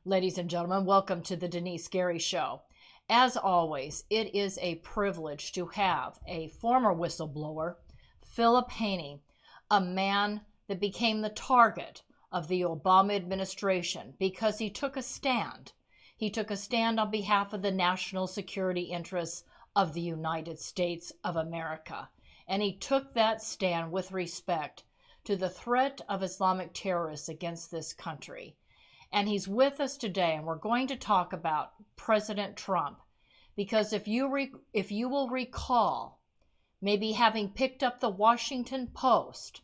Ladies and gentlemen, welcome to the Denice Show. As always, it is a privilege to have a former whistleblower, PHILIP Haney, a man that became the target of the Obama administration because he took a stand. He took a stand on behalf of the national security interests of the United States of America. And he took that stand with respect to the threat of Islamic terrorists against this country. And he's with us today, and we're going to talk about President Trump, because if you will recall, maybe having picked up the Washington Post,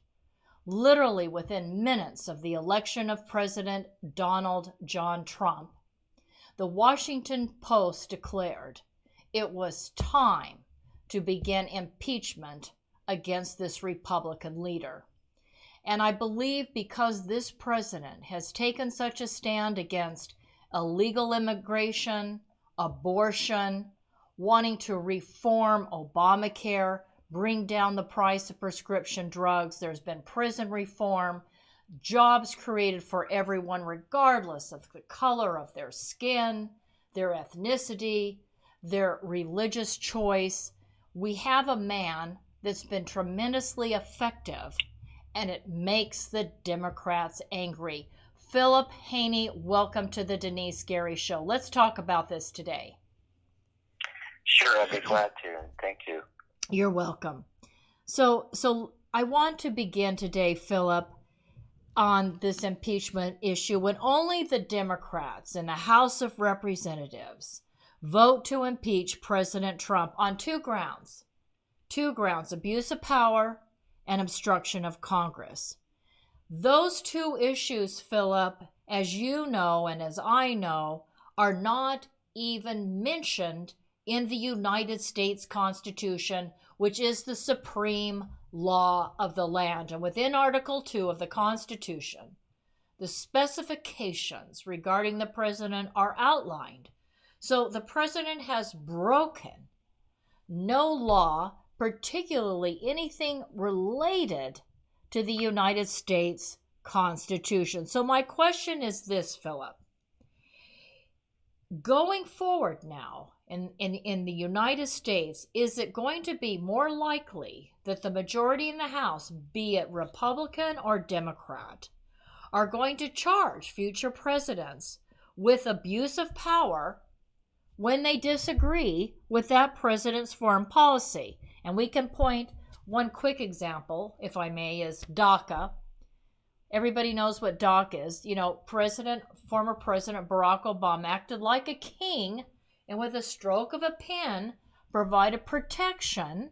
literally within minutes of the election of President Donald John Trump, the Washington Post declared it was time to begin impeachment against this Republican leader. And I believe because this president has taken such a stand against illegal immigration, abortion, wanting to reform Obamacare, bring down the price of prescription drugs, there's been prison reform, jobs created for everyone regardless of the color of their skin, their ethnicity, their religious choice. We have a man that's been tremendously effective, and it makes the Democrats angry. PHILIP Haney, welcome to the Denice Show. Let's talk about this today. Sure, I'd be glad to. Thank you. You're welcome. So I want to begin today, PHILIP, on this impeachment issue when only the Democrats in the House of Representatives vote to impeach President Trump on two grounds, abuse of power and obstruction of Congress. Those two issues, PHILIP, as you know and as I know, are not even mentioned in the United States Constitution, which is the supreme law of the land. And within Article 2 of the Constitution, the specifications regarding the president are outlined. So the president has broken no law, particularly anything related to the United States Constitution. So my question is this, PHILIP. Going forward now in the United States, is it going to be more likely that the majority in the House, be it Republican or Democrat, are going to charge future presidents with abuse of power when they disagree with that president's foreign policy? And we can point one quick example, if I may, is DACA. Everybody knows what DACA is. You know, former President Barack Obama acted like a king and with a stroke of a pen provided protection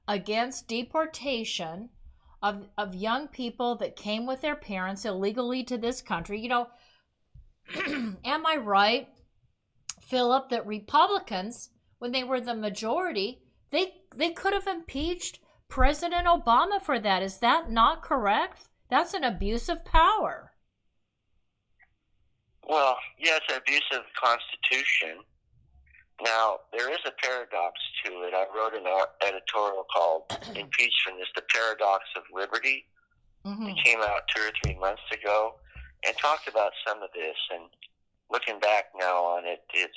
against deportation of young people that came with their parents illegally to this country. You know, am I right, PHILIP, that Republicans, when they were the majority, they could have impeached President Obama for that? Is that not correct? That's an abuse of power. Well, yes, abuse of the Constitution. Now, there is a paradox to it. I wrote an editorial called Impeachment is the Paradox of Liberty. Mm-hmm. It came out 2 or 3 months ago and talked about some of this. And looking back now on it, it's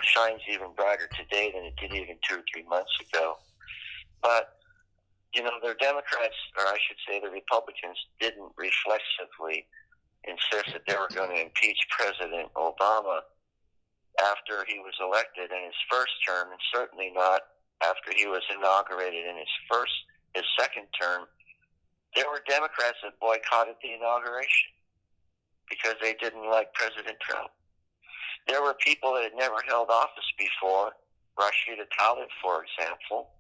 shines even brighter today than it did even 2 or 3 months ago. But, the Democrats, or I should say the Republicans, didn't reflexively insist that they were going to impeach President Obama after he was elected in his first term, and certainly not after he was inaugurated in his second term. There were Democrats that boycotted the inauguration because they didn't like President Trump. There were people that had never held office before, Rashida Tlaib, for example,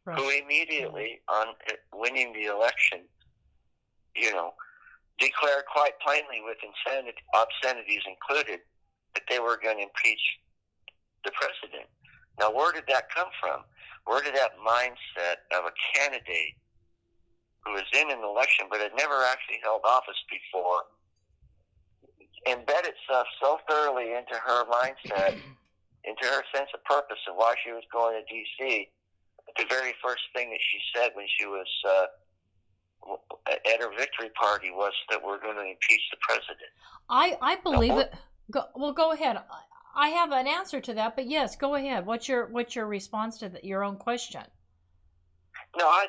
right, who immediately, on winning the election, declared quite plainly, with obscenities included, that they were going to impeach the president. Now, where did that come from? Where did that mindset of a candidate who was in an election but had never actually held office before embed itself so thoroughly into her mindset, into her sense of purpose of why she was going to D.C., the very first thing that she said when she was at her victory party was that we're going to impeach the president. I believe it. Go ahead. I have an answer to that, but yes, go ahead. What's your response to your own question? No, I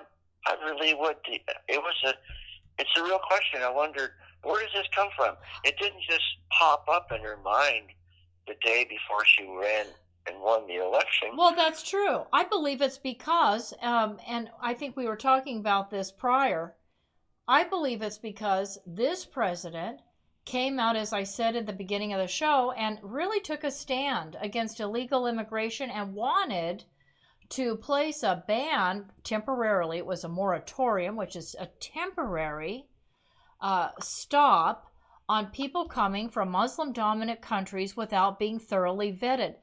really would. It's a real question. I wondered, where does this come from? It didn't just pop up in her mind the day before she ran and won the election. Well, that's true. I believe it's because, and I think we were talking about this prior, I believe it's because this president came out, as I said at the beginning of the show, and really took a stand against illegal immigration and wanted to place a ban temporarily. It was a moratorium, which is a temporary stop on people coming from Muslim-dominant countries without being thoroughly vetted.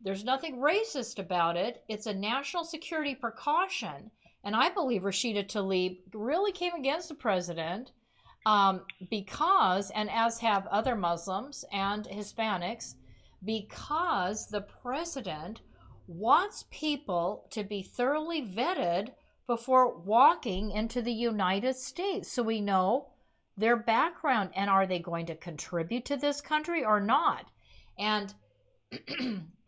There's nothing racist about it. It's a national security precaution. And I believe Rashida Tlaib really came against the president because, and as have other Muslims and Hispanics, because the president wants people to be thoroughly vetted before walking into the United States, so we know their background and are they going to contribute to this country or not. And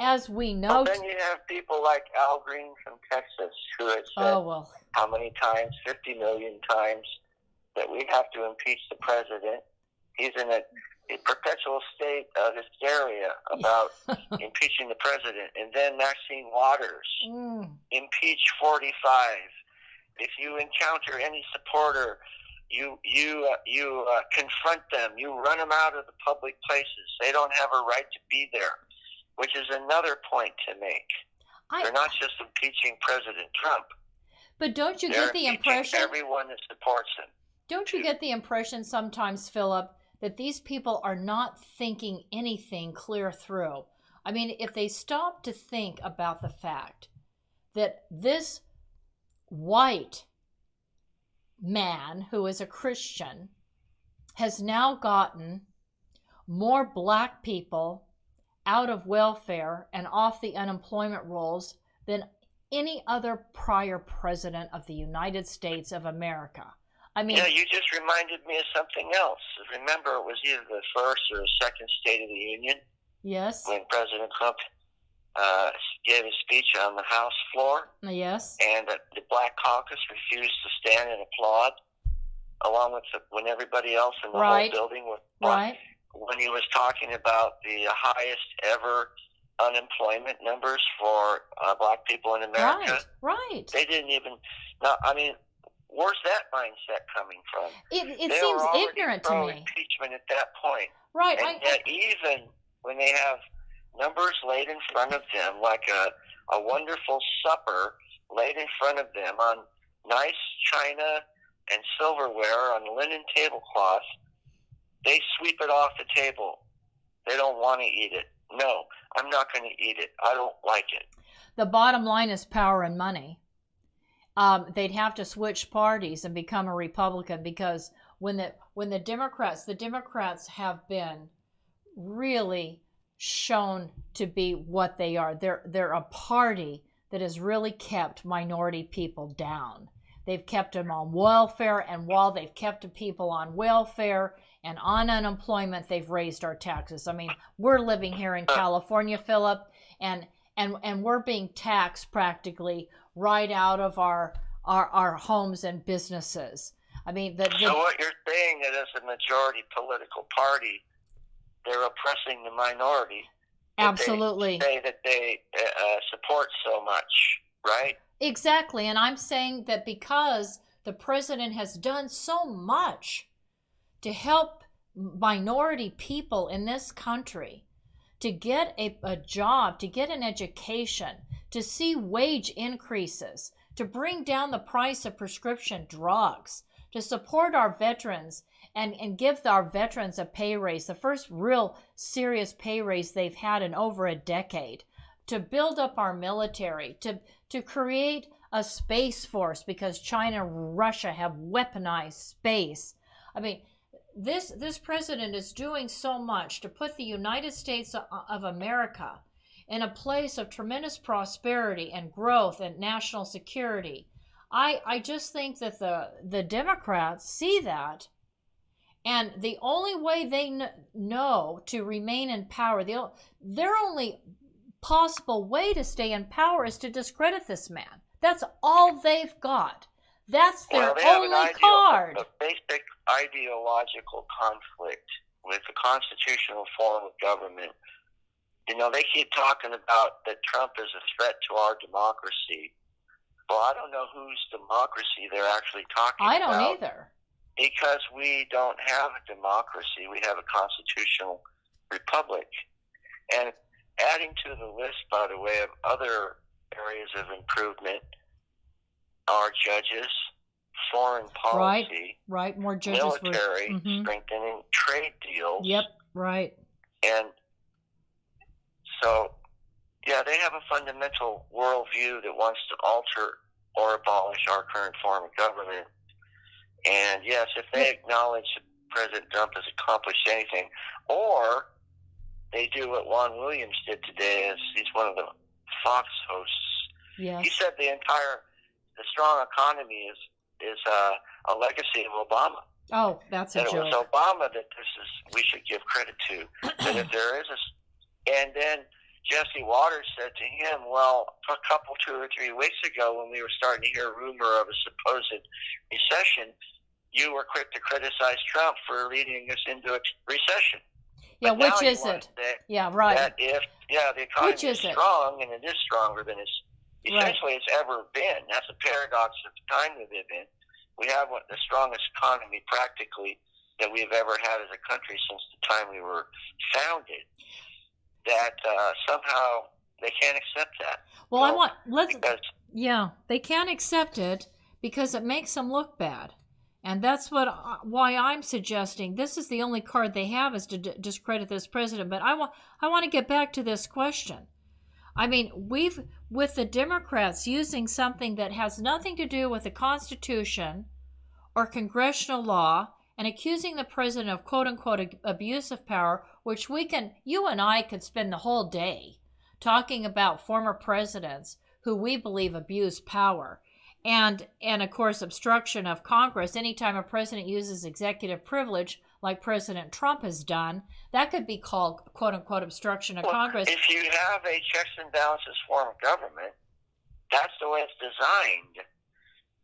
as we know, then you have people like Al Green from Texas who had said how many times, 50 million times, that we have to impeach the president. He's in a perpetual state of hysteria about impeaching the president. And then Maxine Waters, impeach 45. If you encounter any supporter, you confront them. You run them out of the public places. They don't have a right to be there, which is another point to make. They're not just impeaching President Trump. But don't you get the impression? Everyone that supports him. Don't you get the impression sometimes, Philip, that these people are not thinking anything clear through? I mean, if they stop to think about the fact that this white man who is a Christian has now gotten more black people out of welfare and off the unemployment rolls than any other prior president of the United States of America. I mean, yeah, you just reminded me of something else. Remember, it was either the first or the second State of the Union. Yes. When President Trump gave a speech on the House floor. Yes. And the Black Caucus refused to stand and applaud, along with when everybody else in the whole building was. Right. When he was talking about the highest ever unemployment numbers for black people in America. Right. They didn't even. Now, I mean, where's that mindset coming from? It seems ignorant to me. Impeachment at that point. Right. And yet even when they have numbers laid in front of them, like a wonderful supper laid in front of them on nice china and silverware on linen tablecloth, they sweep it off the table. They don't want to eat it. No, I'm not going to eat it. I don't like it. The bottom line is power and money. They'd have to switch parties and become a Republican, because when the Democrats have been really shown to be what they are. They're a party that has really kept minority people down. They've kept them on welfare, and while they've kept people on welfare and on unemployment, they've raised our taxes. I mean, we're living here in California, Philip, and we're being taxed practically right out of our homes and businesses. I mean, so what you're saying that as a majority political party, they're oppressing the minority. Absolutely. They say that they support so much, right? Exactly. And I'm saying that because the president has done so much to help minority people in this country to get a job, to get an education, to see wage increases, to bring down the price of prescription drugs, to support our veterans and give our veterans a pay raise, the first real serious pay raise they've had in over a decade, to build up our military, to create a space force because China and Russia have weaponized space. I mean, this president is doing so much to put the United States of America in a place of tremendous prosperity and growth and national security. I just think that the Democrats see that, and the only way they know to remain in power, their only possible way to stay in power is to discredit this man. That's all they've got. That's their only card. A basic ideological conflict with the constitutional form of government. You know, they keep talking about that Trump is a threat to our democracy. Well, I don't know whose democracy they're actually talking about. I don't either. Because we don't have a democracy. We have a constitutional republic. And adding to the list, by the way, of other areas of improvement are judges, foreign policy, right, more judges, military, strengthening trade deals. Yep, right. And so, yeah, they have a fundamental worldview that wants to alter or abolish our current form of government. And yes, if they acknowledge that President Trump has accomplished anything, or they do what Juan Williams did today, as he's one of the Fox hosts. Yes. He said the strong economy is a legacy of Obama. Oh, that's a joke. And it was Obama that we should give credit to. That if there is and then Jesse Waters said to him, well, a couple, 2 or 3 weeks ago, when we were starting to hear a rumor of a supposed recession, you were quick to criticize Trump for leading us into a recession. Yeah, but which is it? Yeah, right. That the economy is strong, and it is stronger than essentially it's ever been. That's a paradox of the time we live in. We have the strongest economy practically that we've ever had as a country since the time we were founded. That somehow they can't accept that. Well, they can't accept it because it makes them look bad. And that's why I'm suggesting this is the only card they have is to discredit this president. But I want to get back to this question. I mean, with the Democrats using something that has nothing to do with the Constitution or congressional law and accusing the president of quote-unquote abuse of power, which you and I could spend the whole day talking about former presidents who we believe abuse power. And of course, obstruction of Congress. Anytime a president uses executive privilege, like President Trump has done, that could be called, quote-unquote, obstruction of Congress. If you have a checks and balances form of government, that's the way it's designed.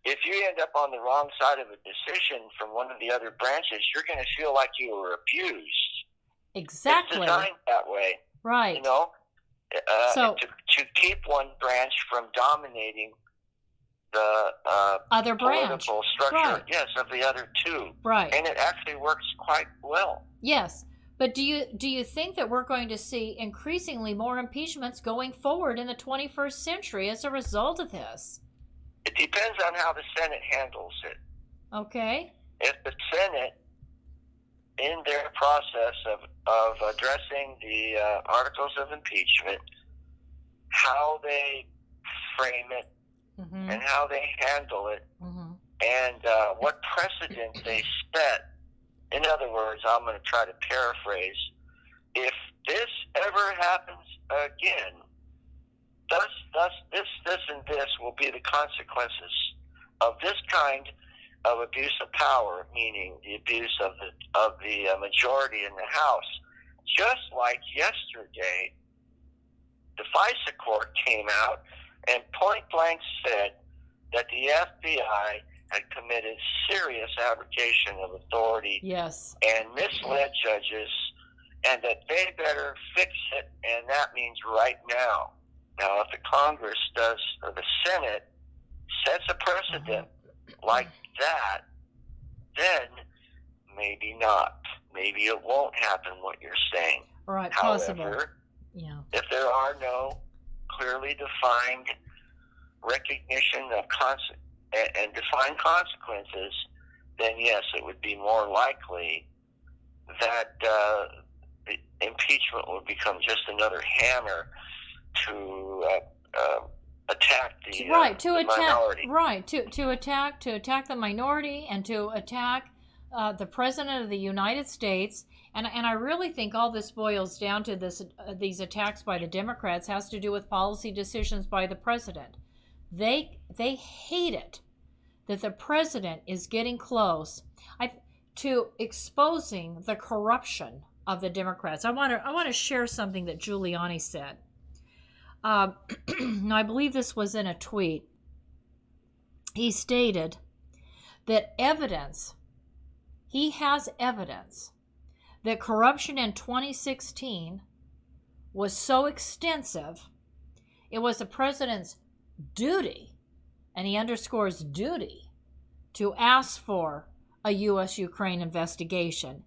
If you end up on the wrong side of a decision from one of the other branches, you're going to feel like you were abused. Exactly. It's designed that way. Right. You know, to keep one branch from dominating the other political structure, right. Yes, of the other two. Right. And it actually works quite well. Yes. But do you think that we're going to see increasingly more impeachments going forward in the 21st century as a result of this? It depends on how the Senate handles it. Okay. If the Senate, in their process of addressing the articles of impeachment, how they frame it, and how they handle it, and what precedent they set. In other words, I'm going to try to paraphrase. If this ever happens again, this and this will be the consequences of this kind of abuse of power, meaning the abuse of the majority in the House. Just like yesterday, the FISA court came out and point blank said that the FBI had committed serious abrogation of authority, yes, and misled judges, and that they better fix it, and that means right now. Now, if the Congress does, or the Senate sets a precedent like that, then maybe not. Maybe it won't happen what you're saying. Right, however, possible. Yeah. If there are no clearly defined recognition of and defined consequences, then yes, it would be more likely that the impeachment would become just another hammer to attack the minority. Right, to attack the minority and to attack the President of the United States. And I really think all this boils down to these attacks by the Democrats has to do with policy decisions by the president. They hate it that the president is getting close to exposing the corruption of the Democrats. I want to share something that Giuliani said. Now, I believe this was in a tweet. He stated that he has evidence that corruption in 2016 was so extensive, it was the president's duty, and he underscores duty, to ask for a U.S.-Ukraine investigation.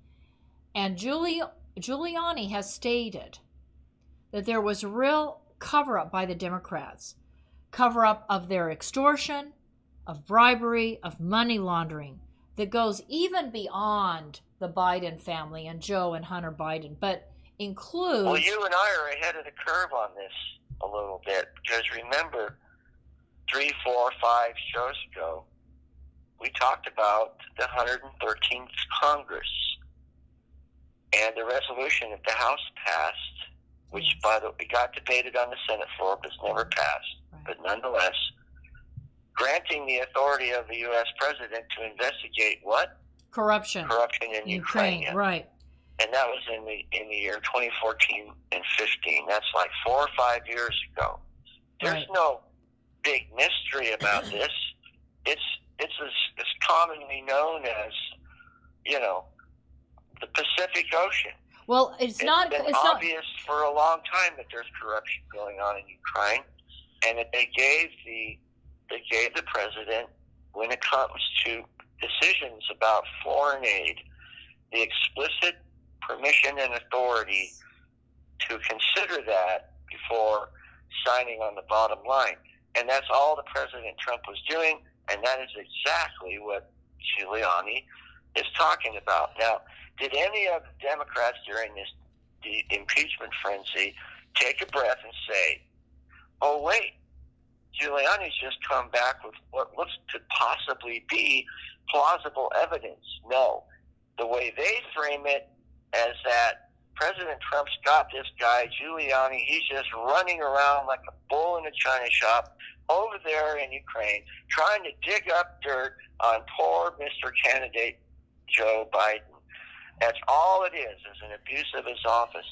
And Giuliani has stated that there was real cover-up by the Democrats, cover-up of their extortion, of bribery, of money laundering, that goes even beyond the Biden family and Joe and Hunter Biden, but includes... Well, you and I are ahead of the curve on this a little bit, because remember, 3, 4, 5 shows ago, we talked about the 113th Congress and the resolution that the House passed, which, by the way, got debated on the Senate floor, but it's never passed. Right. But nonetheless, granting the authority of the U.S. president to investigate what? Corruption in Ukraine. Right. And that was in the year 2014 and 15. That's like 4 or 5 years ago. There's no big mystery about this. It's as commonly known as, the Pacific Ocean. Well, it's been obvious for a long time that there's corruption going on in Ukraine, and that they gave the president, when it comes to decisions about foreign aid, the explicit permission and authority to consider that before signing on the bottom line. And that's all the President Trump was doing, and that is exactly what Giuliani is talking about. Now, did any of the Democrats during the impeachment frenzy take a breath and say, oh, wait, Giuliani's just come back with what looks to possibly be plausible evidence? No. The way they frame it as that President Trump's got this guy, Giuliani, he's just running around like a bull in a china shop over there in Ukraine, trying to dig up dirt on poor Mr. Candidate Joe Biden. That's all it is an abuse of his office.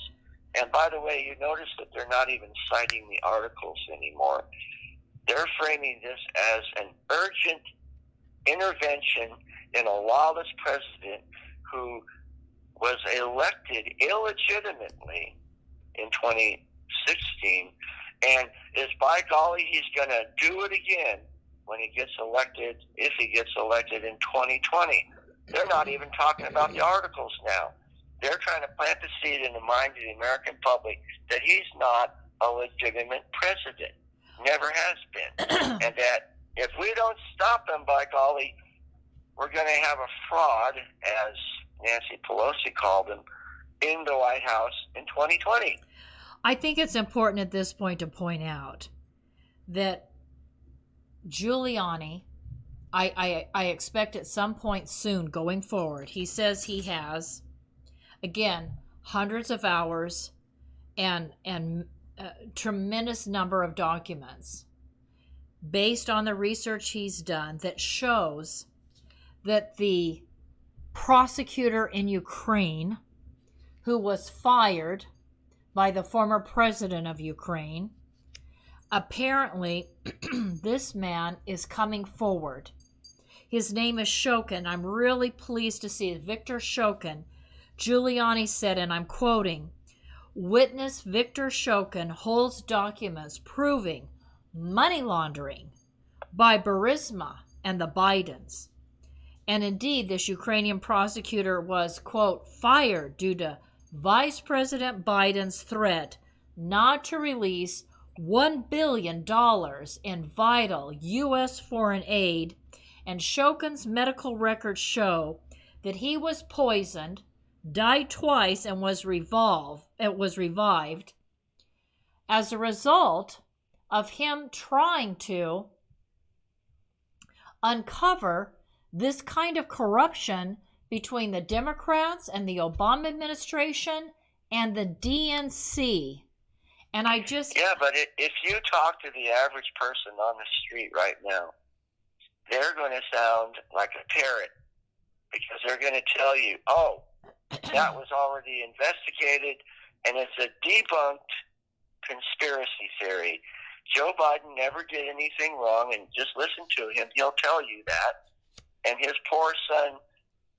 And by the way, you notice that they're not even citing the articles anymore. They're framing this as an urgent intervention in a lawless president who was elected illegitimately in 2016, and is, by golly, he's going to do it again when he gets elected, if he gets elected in 2020. They're not even talking about the articles now. They're trying to plant the seed in the mind of the American public that he's not a legitimate president. Never has been. And that if we don't stop him, by golly, we're going to have a fraud, as Nancy Pelosi called him, in the White House in 2020. I think it's important at this point to point out that Giuliani, I expect at some point soon going forward, he says he has, again, hundreds of hours and tremendous number of documents based on the research he's done that shows that the prosecutor in Ukraine, who was fired by the former president of Ukraine, apparently this man is coming forward. His name is Shokin. I'm really pleased to see it. Victor Shokin. Giuliani said, and I'm quoting, "Witness Victor Shokin holds documents proving money laundering by Burisma and the Bidens. And indeed, this Ukrainian prosecutor was, quote, fired due to Vice President Biden's threat not to release $1 billion in vital U.S. foreign aid, and Shokin's medical records show that he was poisoned, died twice, and was revived as a result of him trying to uncover this kind of corruption between the Democrats and the Obama administration and the DNC." And I just... Yeah, but if you talk to the average person on the street right now, they're going to sound like a parrot, because they're going to tell you, oh, that was already investigated, and it's a debunked conspiracy theory. Joe Biden never did anything wrong, and just listen to him. He'll tell you that. And his poor son,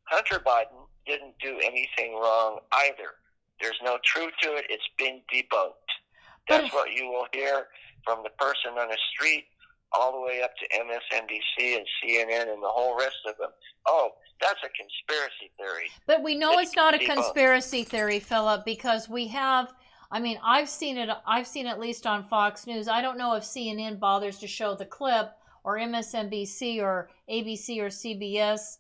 Hunter Biden, didn't do anything wrong either. There's no truth to it. It's been debunked. That's what you will hear from the person on the street all the way up to MSNBC and CNN and the whole rest of them. Oh, that's a conspiracy theory. But we know it's not a conspiracy theory, Philip, because we have, I mean, I've seen at least on Fox News. I don't know if CNN bothers to show the clip, or MSNBC or ABC or CBS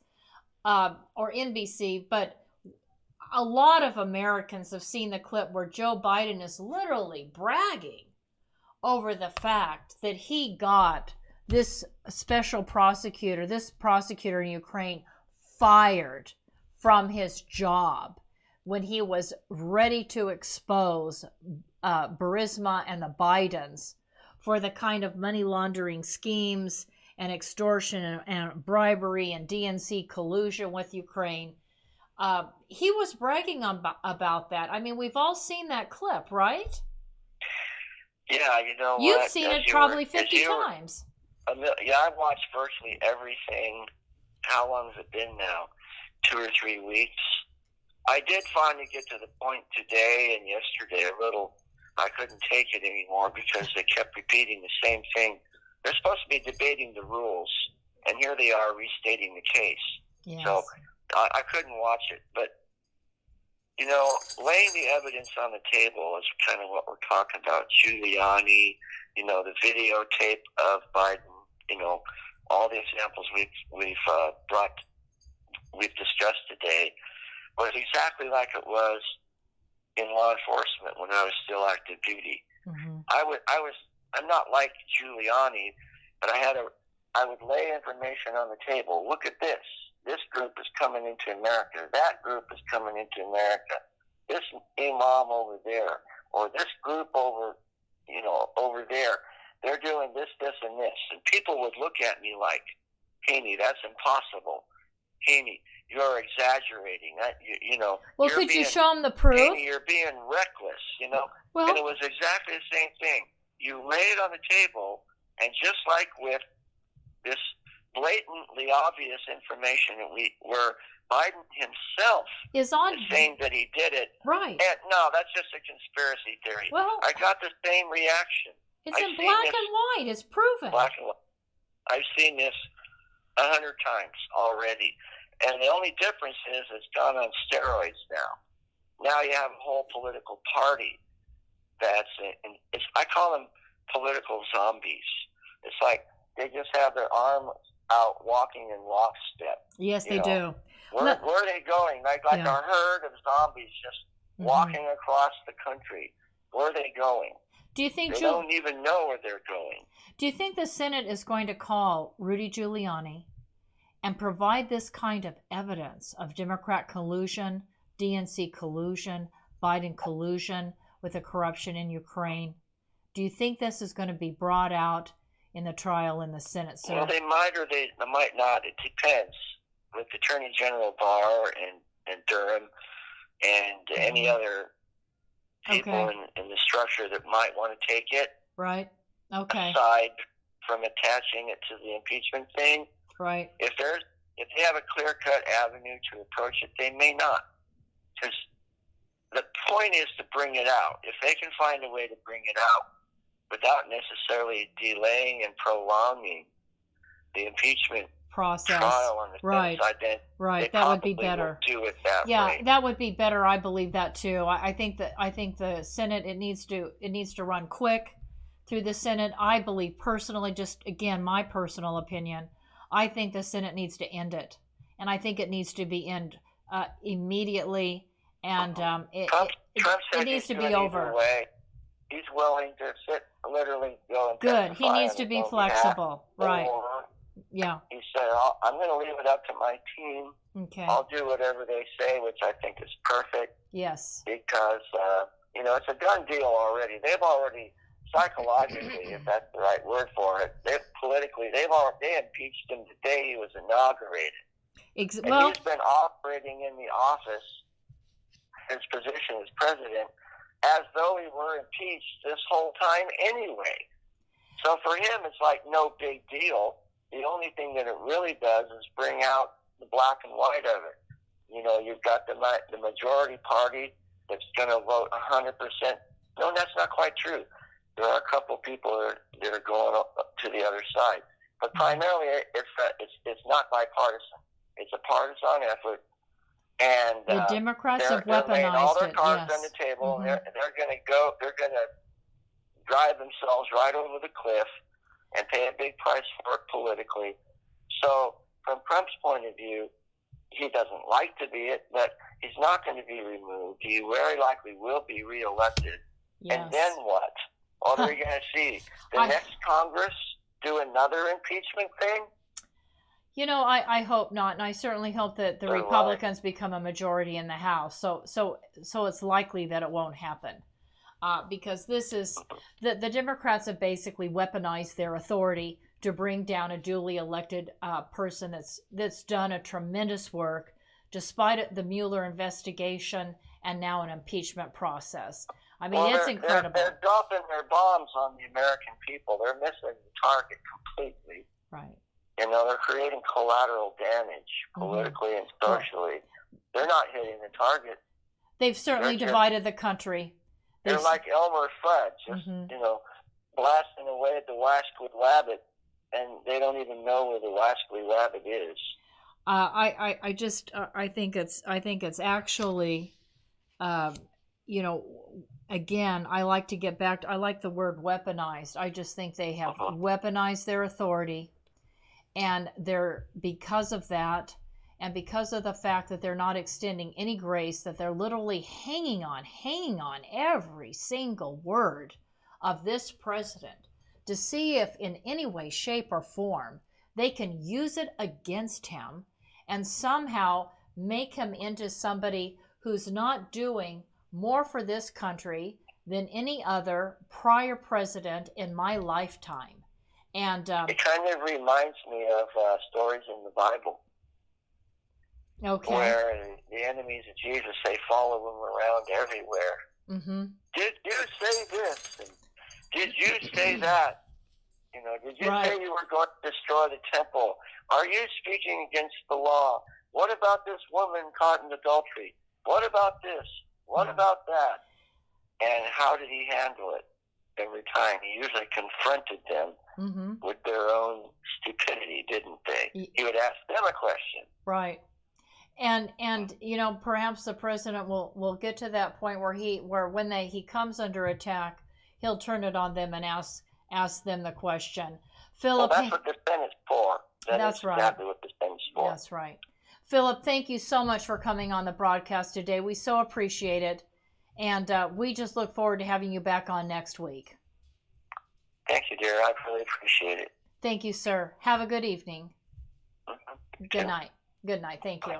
or NBC, but a lot of Americans have seen the clip where Joe Biden is literally bragging over the fact that he got this special prosecutor, this prosecutor in Ukraine, fired from his job when he was ready to expose Burisma and the Bidens for the kind of money laundering schemes and extortion and bribery and DNC collusion with Ukraine. He was bragging about that. I mean, we've all seen that clip, right? Yeah, you know, you've seen it probably 50 times. Yeah, I've watched virtually everything. How long has it been now? 2 or 3 weeks. I did finally get to the point today and yesterday I couldn't take it anymore because they kept repeating the same thing. They're supposed to be debating the rules, and here they are restating the case. Yes. So I couldn't watch it. But, you know, laying the evidence on the table is kind of what we're talking about. Giuliani, you know, the videotape of Biden, you know, all the examples we've discussed today was exactly like it was in law enforcement when I was still active duty. Mm-hmm. I'm not like Giuliani, but I would lay information on the table. Look at this. This group is coming into America. That group is coming into America. This imam over there, or this group over there. They're doing this, this, and this. And people would look at me like, Haney, that's impossible. Haney, you're exaggerating. That you know. Well, could you show them the proof? Haney, you're being reckless. You know. Well, and it was exactly the same thing. You lay it on the table, and just like with this blatantly obvious information where Biden himself is saying that he did it. Right. And no, that's just a conspiracy theory. Well, I got the same reaction. It's in black and white. It's proven. Black and white. I've seen this 100 times already. And the only difference is it's gone on steroids now. Now you have a whole political party I call them political zombies. It's like they just have their arms out walking in lockstep. Yes, they do. Where are they going? Like a herd of zombies just walking across the country. Where are they going? Do you think they don't even know where they're going? Do you think the Senate is going to call Rudy Giuliani and provide this kind of evidence of Democrat collusion, DNC collusion, Biden collusion with the corruption in Ukraine? Do you think this is going to be brought out in the trial in the Senate, sir? Well, they might or they might not. It depends. With Attorney General Barr and Durham and any other people in the structure that might want to take it. Right. Okay. Aside from attaching it to the impeachment thing. Right. If they have a clear-cut avenue to approach it, they may not. Because the point is to bring it out. If they can find a way to bring it out without necessarily delaying and prolonging the impeachment process trial on the Senate side, then that would be better. Do it that way. Yeah, that would be better. I believe that too. I think the Senate it needs to run quick through the Senate. I believe personally, just again my personal opinion, I think the Senate needs to end it, and I think it needs to be end immediately. And Trump it needs to be over. He's willing to sit, literally go and good. He needs to be flexible, right? Yeah. He said, "I'm going to leave it up to my team. Okay. I'll do whatever they say," which I think is perfect. Yes. Because it's a done deal already. They've already psychologically, if that's the right word for it, they impeached him the day he was inaugurated. He's been operating in the office, his position as president, as though he were impeached this whole time anyway. So for him, it's like no big deal. The only thing that it really does is bring out the black and white of it. You know, you've got the majority party that's going to vote 100%. No, that's not quite true. There are a couple people that are going up to the other side. But primarily, it's not bipartisan. It's a partisan effort. And the Democrats have they're laying all their weaponized cards it. on the table. Mm-hmm. They're going to drive themselves right over the cliff and pay a big price for it politically. So from Trump's point of view, he doesn't like to be it, but he's not going to be removed. He very likely will be reelected. Yes. And then what? What are we going to see? The next Congress do another impeachment thing? You know, I hope not, and I certainly hope that the Republicans become a majority in the House. So it's likely that it won't happen, because this is the Democrats have basically weaponized their authority to bring down a duly elected person that's done a tremendous work, despite the Mueller investigation and now an impeachment process. I mean, it's incredible. They're dropping their bombs on the American people. They're missing the target completely. Right. You know, they're creating collateral damage politically and socially. They're not hitting the target. They've certainly divided the country. They're like Elmer Fudd, just, you know, blasting away at the Wascally Rabbit, and they don't even know where the Wascally Rabbit is. I think it's actually, you know, again, I like to get back to, I like the word weaponized. I just think they have weaponized their authority, and they're, because of that, and because of the fact that they're not extending any grace, that they're literally hanging on every single word of this president to see if in any way, shape, or form they can use it against him and somehow make him into somebody who's not doing more for this country than any other prior president in my lifetime. And it kind of reminds me of stories in the Bible. Okay. Where the enemies of Jesus, they follow him around everywhere. Mm-hmm. Did you say this? And did you say that? You know, did you say you were going to destroy the temple? Are you speaking against the law? What about this woman caught in adultery? What about this? What about that? And how did he handle it every time? He usually confronted them with their own stupidity, didn't they? He would ask them a question. Right. And you know, perhaps the president will get to that point where when he comes under attack, he'll turn it on them and ask them the question. Philip, well, that's what the Senate's for. That's right. Exactly what the Senate's for. That's right. Philip, thank you so much for coming on the broadcast today. We so appreciate it, and we just look forward to having you back on next week. Thank you, dear. I really appreciate it. Thank you, sir. Have a good evening. Good night. Good night. Thank you.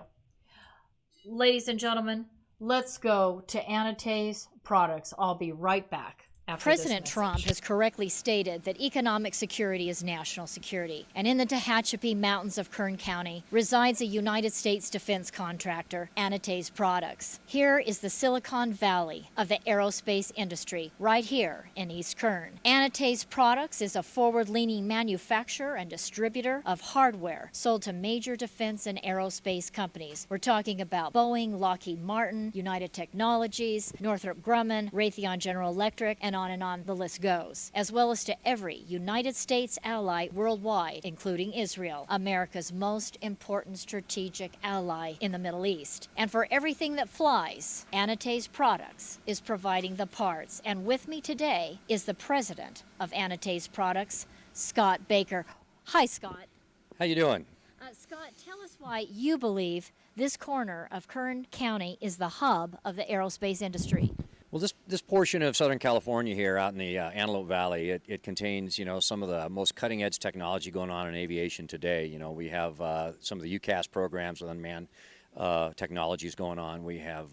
Ladies and gentlemen, let's go to Anatase Products. I'll be right back. President Trump has correctly stated that economic security is national security. And in the Tehachapi Mountains of Kern County resides a United States defense contractor, Anatase Products. Here is the Silicon Valley of the aerospace industry, right here in East Kern. Anatase Products is a forward-leaning manufacturer and distributor of hardware sold to major defense and aerospace companies. We're talking about Boeing, Lockheed Martin, United Technologies, Northrop Grumman, Raytheon General Electric, and on the list goes, as well as to every United States ally worldwide, including Israel, America's most important strategic ally in the Middle East. And for everything that flies, Anatase Products is providing the parts. And with me today is the president of Anatase Products, Scott Baker. Hi, Scott. How you doing? Scott, tell us why you believe this corner of Kern County is the hub of the aerospace industry. Well, this portion of Southern California here out in the Antelope Valley, it contains, some of the most cutting-edge technology going on in aviation today. We have some of the UCAS programs with unmanned technologies going on. We have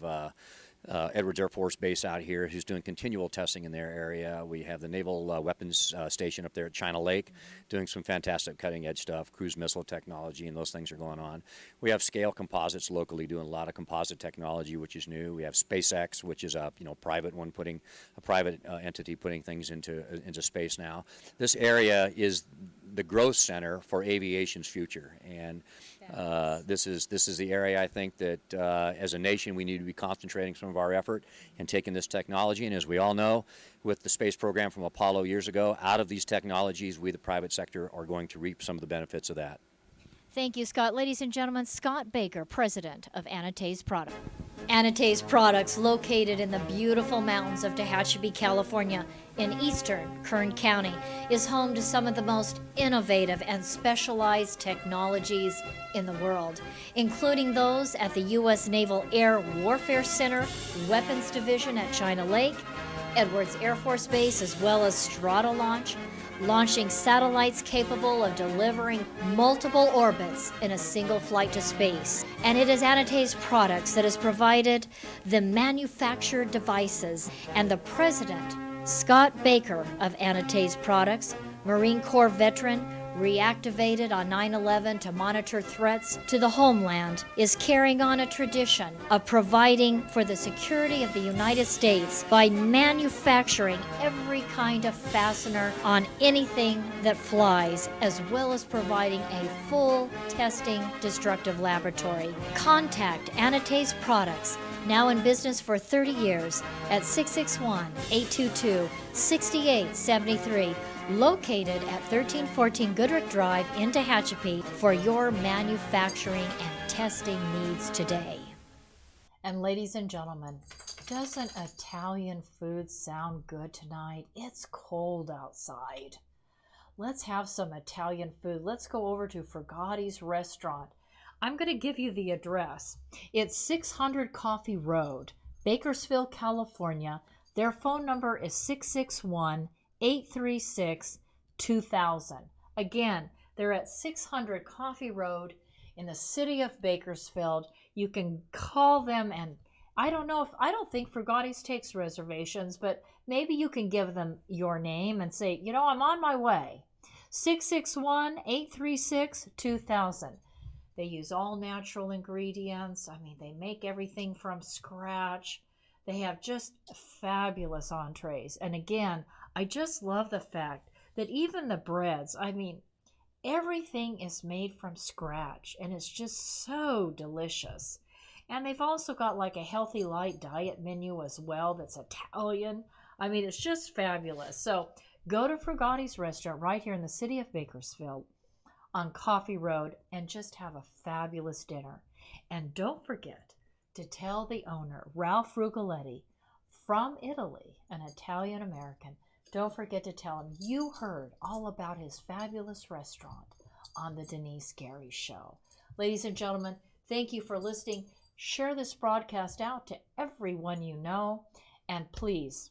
Edwards Air Force Base out here, who's doing continual testing in their area. We have the Naval Weapons Station up there at China Lake, doing some fantastic cutting-edge stuff, cruise missile technology, and those things are going on. We have Scale Composites locally doing a lot of composite technology, which is new. We have SpaceX, which is a private one, putting a private entity putting things into space now. This area is the growth center for aviation's future, and this is the area I think that as a nation we need to be concentrating some of our effort and taking this technology. And as we all know, with the space program from Apollo years ago, out of these technologies, we the private sector are going to reap some of the benefits of that. Thank you, Scott. Ladies and gentlemen, Scott Baker, president of Anatase Products. Anatase Products, located in the beautiful mountains of Tehachapi, California, in eastern Kern County, is home to some of the most innovative and specialized technologies in the world, including those at the U.S. Naval Air Warfare Center, Weapons Division at China Lake, Edwards Air Force Base, as well as Stratolaunch, launching satellites capable of delivering multiple orbits in a single flight to space. And it is Anatase Products that has provided the manufactured devices, and the president, Scott Baker of Anatase Products, Marine Corps veteran, reactivated on 9/11 to monitor threats to the homeland, is carrying on a tradition of providing for the security of the United States by manufacturing every kind of fastener on anything that flies, as well as providing a full testing destructive laboratory. Contact Anatase Products, now in business for 30 years, at 661-822-6873. Located at 1314 Goodrich Drive in Tehachapi, for your manufacturing and testing needs today. And ladies and gentlemen, doesn't Italian food sound good tonight? It's cold outside. Let's have some Italian food. Let's go over to Frugati's restaurant. I'm going to give you the address. It's 600 Coffee Road, Bakersfield, California. Their phone number is 661-836-2000. Again, they're at 600 Coffee Road in the city of Bakersfield. You can call them, and I don't think Frugati's takes reservations, but maybe you can give them your name and say, I'm on my way. 661-836-2000. They use all natural ingredients. I mean, they make everything from scratch. They have just fabulous entrees. And again, I just love the fact that even the breads, everything is made from scratch, and it's just so delicious. And they've also got like a healthy light diet menu as well that's Italian. It's just fabulous. So go to Frugati's restaurant right here in the city of Bakersfield on Coffee Road and just have a fabulous dinner. And don't forget to tell the owner, Ralph Frugaletti, from Italy, an Italian American, don't forget to tell him you heard all about his fabulous restaurant on the Denice Gary Show. Ladies and gentlemen, thank you for listening. Share this broadcast out to everyone you know. And please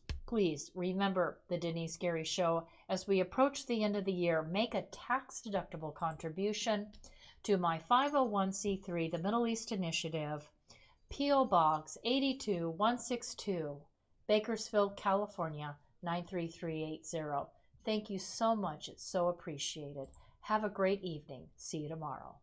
remember the Denice Gary Show. As we approach the end of the year, make a tax-deductible contribution to my 501c3, the Middle East Initiative, P.O. Box 82162, Bakersfield, California, 93380. Thank you so much. It's so appreciated. Have a great evening. See you tomorrow.